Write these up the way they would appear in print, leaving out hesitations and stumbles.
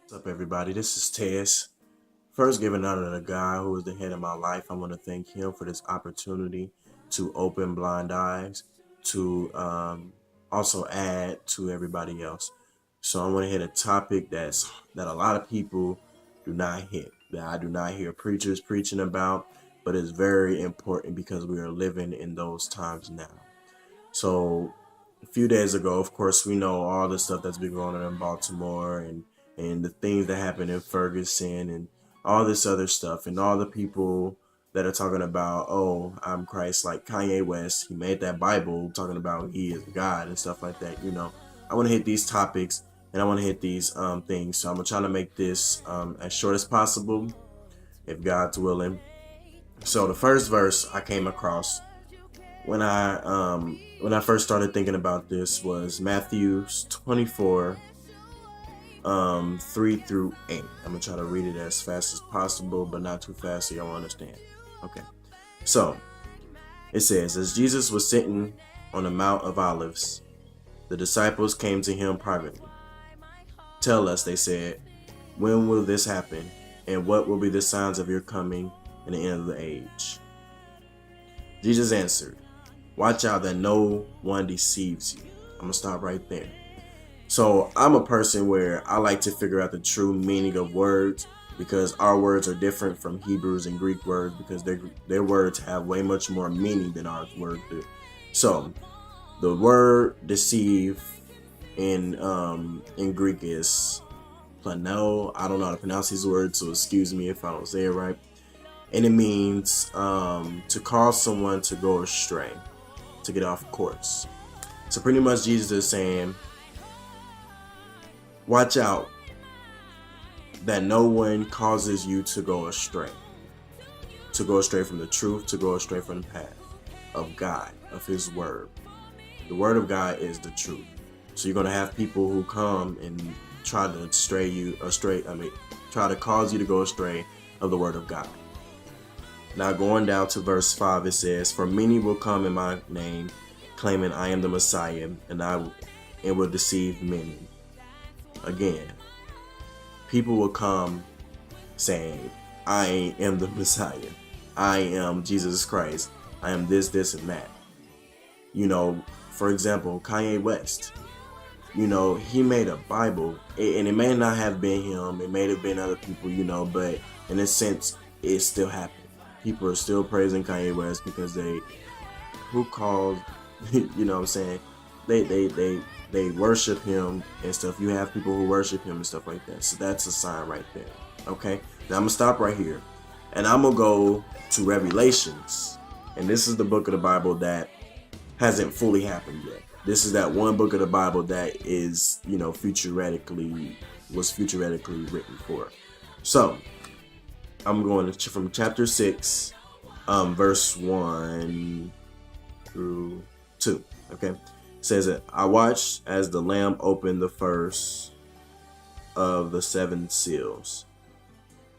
What's up, everybody? This is Tez. First, giving honor to the God who is the head of my life. I want to thank Him for this opportunity to open blind eyes, to also add to everybody else. So I want to hit a topic that a lot of people do not hit, that I do not hear preachers preaching about, but it's very important because we are living in those times now. So a few days ago, of course, we know all the stuff that's been going on in Baltimore and the things that happened in Ferguson and all this other stuff and all the people that are talking about, oh, I'm Christ, like Kanye West. He made that Bible talking about he is God and stuff like that. I want to hit these topics and I want to hit these things. So I'm gonna try to make this as short as possible, if God's willing. So the first verse I came across when I first started thinking about this was Matthew 24 3 through 8. I'm gonna try to read it as fast as possible, but not too fast so y'all understand. Okay. So it says, as Jesus was sitting on the Mount of Olives, the disciples came to him privately. Tell us, they said, when will this happen? And what will be the signs of your coming and the end of the age? Jesus answered, watch out that no one deceives you. I'm going to stop right there. So I'm a person where I like to figure out the true meaning of words because our words are different from Hebrews and Greek words because their words have way much more meaning than our words do. So the word deceive in Greek is planeo. I don't know how to pronounce these words, so excuse me if I don't say it right. And it means to cause someone to go astray, to get off course. So pretty much Jesus is saying, watch out that no one causes you to go astray from the truth, to go astray from the path of God, of his word. The word of God is the truth. So you're going to have people who come and try to try to cause you to go astray of the word of God. Now going down to verse 5, it says, for many will come in my name, claiming I am the Messiah, and will deceive many. Again, people will come saying, I am the Messiah. I am Jesus Christ. I am this, and that. For example, Kanye West. He made a Bible, and it may not have been him. It may have been other people, but in a sense, it still happened. People are still praising Kanye West because who called, what I'm saying? They worship him and stuff. You have people who worship him and stuff like that. So that's a sign right there. Okay. Now I'm gonna stop right here, and I'm gonna go to Revelations, and this is the book of the Bible that hasn't fully happened yet. This is that one book of the Bible that is, was futuretically written for. So I'm going from chapter 6, verse 1 through 2. Okay. It says that I watched as the Lamb opened the first of the 7 seals.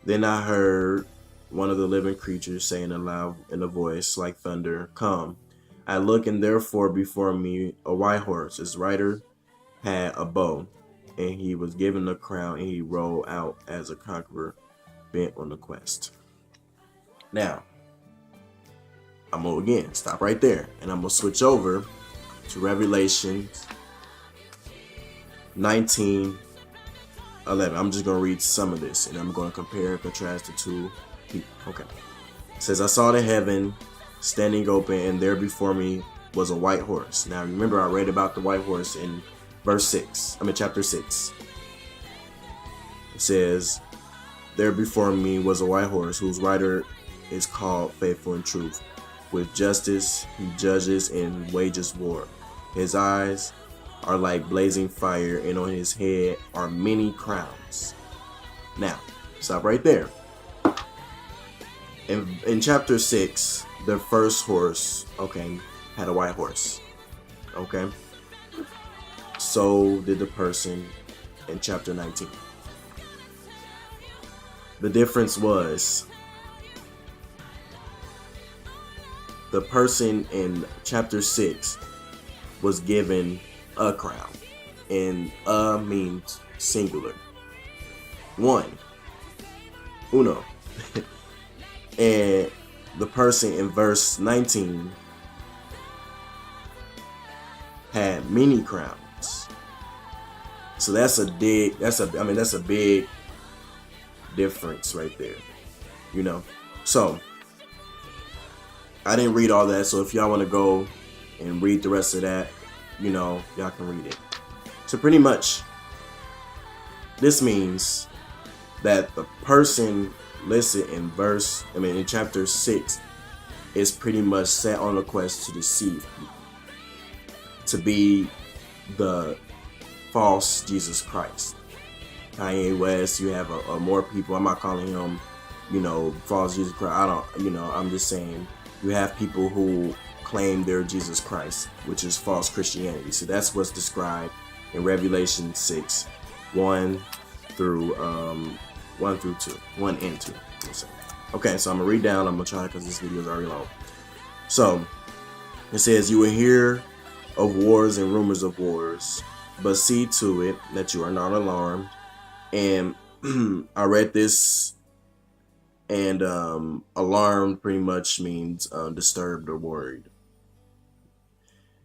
Then I heard one of the living creatures saying aloud in a voice like thunder, come. I look, and therefore before me a white horse. His rider had a bow, and he was given a crown, and he rode out as a conqueror bent on the quest. Now, I'm going to again stop right there, and I'm going to switch over to Revelation 19:11. I'm just going to read some of this, and I'm going to compare and contrast the two people. Okay. It says, I saw the heaven standing open, and there before me was a white horse. Now, remember, I read about the white horse in chapter 6. It says, there before me was a white horse, whose rider is called Faithful and Truth. With justice he judges and wages war. His eyes are like blazing fire, and on his head are many crowns. Now, stop right there. In chapter 6, the first horse, had a white horse. Okay? So did the person in chapter 19. The difference was the person in chapter 6 was given a crown, and means singular. one, uno. And the person in verse 19 had many crowns. So that's a big difference right there, you know. So I didn't read all that, so if y'all want to go and read the rest of that, you know, y'all can read it. So pretty much this means that the person listed in in chapter 6 is pretty much set on a quest to deceive people, to be the false Jesus Christ. Kanye West, you have a more people. I'm not calling him, you know, false Jesus Christ. I'm just saying you have people who claim they're Jesus Christ, which is false Christianity. So that's what's described in Revelation 6, 1 through 1 and 2. Okay, so I'm gonna read down. I'm gonna try because this video is already long. So it says, "You will hear of wars and rumors of wars, but see to it that you are not alarmed." And I read this, and alarmed pretty much means disturbed or worried.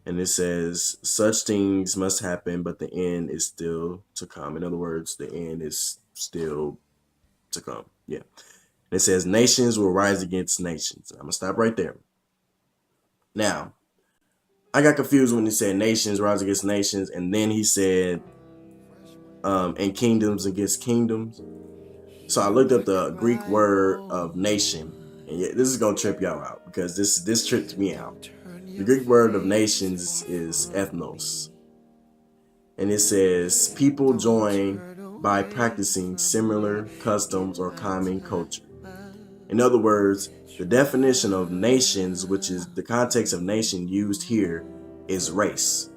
And it says, "Such things must happen, but the end is still to come." In other words, the end is still to come. Yeah. And it says, "Nations will rise against nations." I'm gonna stop right there. Now, I got confused when he said nations rise against nations, and then he said and kingdoms against kingdoms. So I looked up the Greek word of nation, and yeah, this is gonna trip y'all out because this tripped me out. The Greek word of nations is ethnos, and it says people join by practicing similar customs or common culture. In other words, the definition of nations, which is the context of nation used here, is race.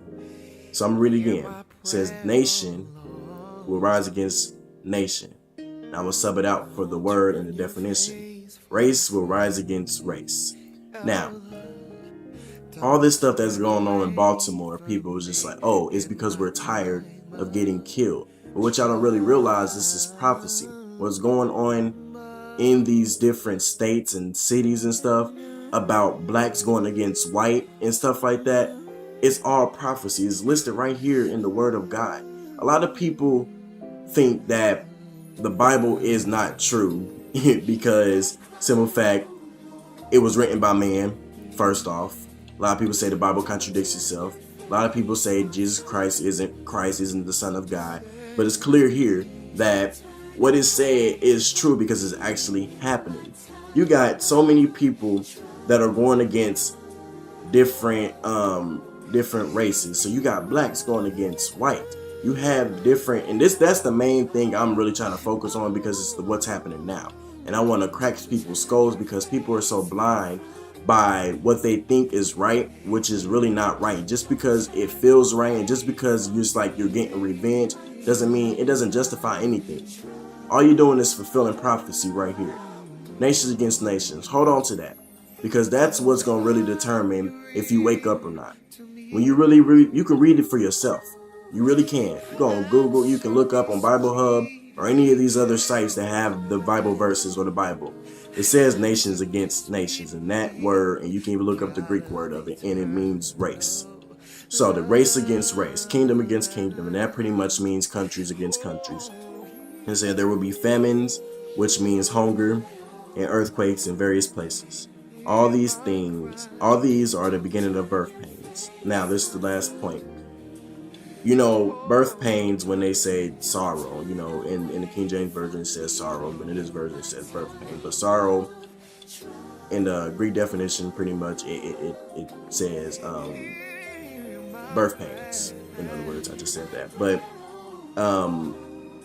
So I'm gonna read it again. It says nation will rise against nation. And I will sub it out for the word and the definition. Race will rise against race. Now, all this stuff that's going on in Baltimore, people was just like, oh, it's because we're tired of getting killed. But what y'all don't really realize, this is prophecy. What's going on in these different states and cities and stuff about blacks going against white and stuff like that, it's all prophecy. It's listed right here in the Word of God. A lot of people think that the Bible is not true because, simple fact, it was written by man, first off. A lot of people say the Bible contradicts itself. A lot of people say Jesus Christ isn't the Son of God. But it's clear here that what is said is true because it's actually happening. You got so many people that are going against different races. So you got blacks going against white. You have different, and that's the main thing I'm really trying to focus on because it's what's happening now. And I want to crack people's skulls because people are so blind by what they think is right, which is really not right. Just because it feels right and just because you're getting revenge doesn't mean, it doesn't justify anything. All you're doing is fulfilling prophecy right here. Nations against nations. Hold on to that, because that's what's going to really determine if you wake up or not. When you really read, you can read it for yourself. You really can. You go on Google, you can look up on Bible Hub or any of these other sites that have the Bible verses or the Bible. It says nations against nations, and that word, and you can even look up the Greek word of it, and it means race. So the race against race, kingdom against kingdom, and that pretty much means countries against countries. It said there will be famines, which means hunger, and earthquakes in various places. All these are the beginning of birth pains. Now, this is the last point. You know, birth pains, when they say sorrow, you know, in the King James Version it says sorrow, but in this version it says birth pain. But sorrow, in the Greek definition, pretty much it says birth pains. In other words, I just said that. But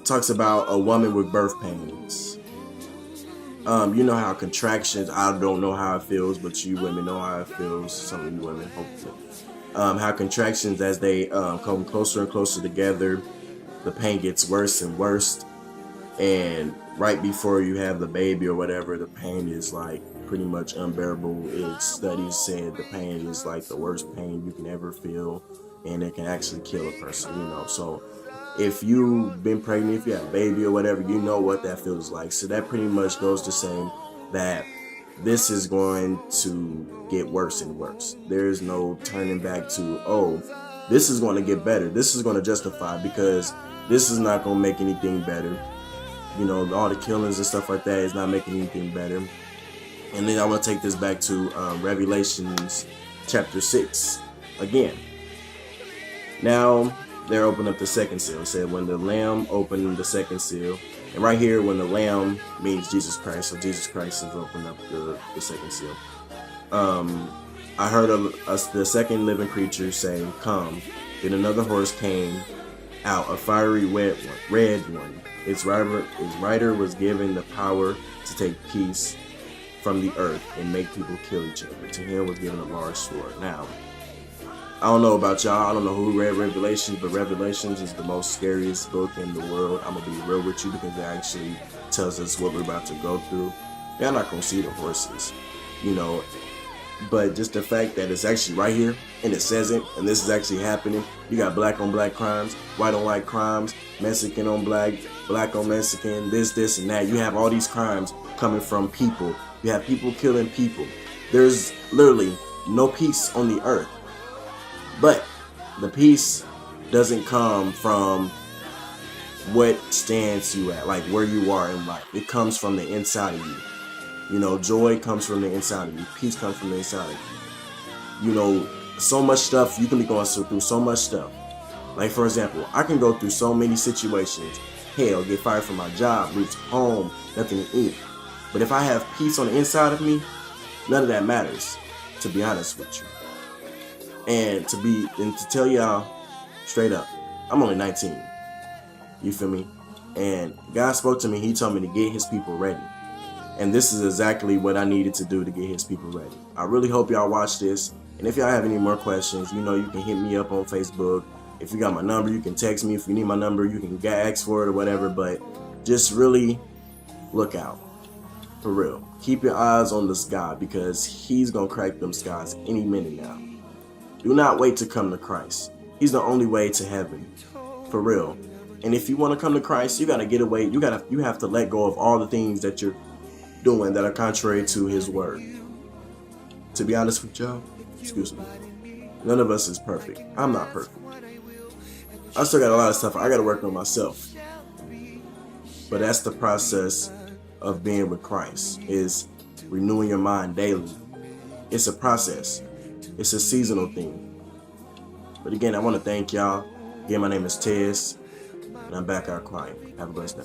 talks about a woman with birth pains. You know how contractions, I don't know how it feels, but you women know how it feels. Some of you women, hopefully. How contractions, as they come closer and closer together, the pain gets worse and worse. And right before you have the baby or whatever, the pain is like pretty much unbearable. Studies said the pain is like the worst pain you can ever feel, and it can actually kill a person, you know. So if you've been pregnant, if you have a baby or whatever, you know what that feels like. So that pretty much goes to saying that this is going to get worse and worse. There's no turning back to, oh, this is going to get better. This is going to justify, because this is not going to make anything better. You know, all the killings and stuff like that is not making anything better. And then I want to take this back to Revelations chapter 6 again. Now, they're opening up the second seal. It said, when the Lamb opened the second seal, and right here, when the Lamb means Jesus Christ, so Jesus Christ has opened up the second seal. I heard of the second living creature saying, come. Then another horse came out, a fiery red one. Its rider was given the power to take peace from the earth and make people kill each other. To him was given a large sword. Now, I don't know about y'all. I don't know who read Revelations, but Revelations is the most scariest book in the world. I'm going to be real with you, because it actually tells us what we're about to go through. They're not going to see the horses, you know. But just the fact that it's actually right here, and it says it, and this is actually happening. You got black on black crimes, white on white crimes, Mexican on black, black on Mexican, this, and that. You have all these crimes coming from people. You have people killing people. There's literally no peace on the earth. But the peace doesn't come from what stance you at, like where you are in life. It comes from the inside of you. You know, joy comes from the inside of you. Peace comes from the inside of you. You know, so much stuff, you can be going through so much stuff. Like, for example, I can go through so many situations. Hell, get fired from my job, reach home, nothing to eat. But if I have peace on the inside of me, none of that matters, to be honest with you. And to tell y'all straight up, I'm only 19. You feel me? And God spoke to me. He told me to get his people ready. And this is exactly what I needed to do to get his people ready. I really hope y'all watch this. And if y'all have any more questions, you know, you can hit me up on Facebook. If you got my number, you can text me. If you need my number, you can ask for it or whatever. But just really look out. For real. Keep your eyes on this God, because he's going to crack them skies any minute now. Do not wait to come to Christ. He's the only way to heaven. For real. And if you want to come to Christ, you got to get away. You have to let go of all the things that you're doing that are contrary to his word. To be honest with y'all, excuse me, none of us is perfect. I'm not perfect. I still got a lot of stuff I got to work on myself. But that's the process of being with Christ, is renewing your mind daily. It's a process. It's a seasonal thing. But again, I want to thank y'all. Again, my name is Tez, and I'm back our client. Have a blessed day.